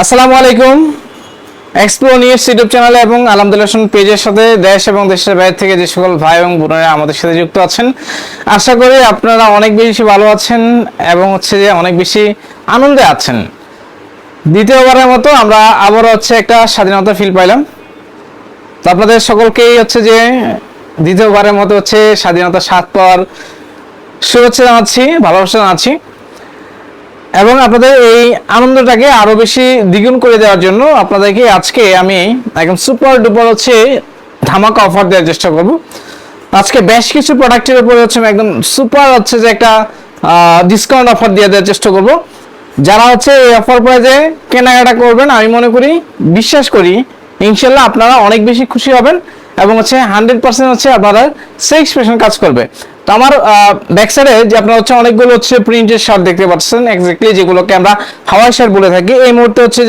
আসসালামু আলাইকুম। এক্সপ্লো news YouTube চ্যানেলে এবং আলহামদুলিল্লাহ পেজের সাথে দেশ এবং দেশের বাইরে থেকে যে সকল ভাই এবং বোনেরা আমাদের সাথে যুক্ত আছেন, আশা করি আপনারা অনেক বেশি ভালো আছেন এবং যে অনেক বেশি আনন্দে আছেন। দ্বিতীয়বারের মতো আমরা আবারও একটা স্বাধীনতা ফিল পাইলাম। তো আপনাদের সকলকেই যে দ্বিতীয়বারের মতো স্বাধীনতা স্বাদ পাওয়ার শুভেচ্ছা জানাচ্ছি, ভালোবাসা জানাচ্ছি এবং আপনাদের এই আনন্দটাকে আরো বেশি দ্বিগুণ করে দেওয়ার জন্য আপনাদেরকে আজকে আমি একদম সুপার ডুপার ধামাকা অফার দেওয়ার চেষ্টা করব। আজকে বেশ কিছু প্রোডাক্টের উপরে আমি একদম সুপার যে একটা ডিসকাউন্ট অফার দিয়ে দেওয়ার চেষ্টা করব। যারা এই অফার প্রাইজে কেনাকাটা করবেন, আমি মনে করি, বিশ্বাস করি, ইনশাল্লাহ আপনারা অনেক বেশি খুশি হবেন এবং 100% আপনারা স্যাটিসফ্যাকশন কাজ করবে। তো আমার ব্যাক সাইডে যে আপনারা অনেকগুলো প্রিন্টের শার্ট দেখতে পাচ্ছেন, এক্স্যাক্টলি যেগুলোকে আমরা হাওয়াই শার্ট বলে থাকি। এই মুহূর্তে যে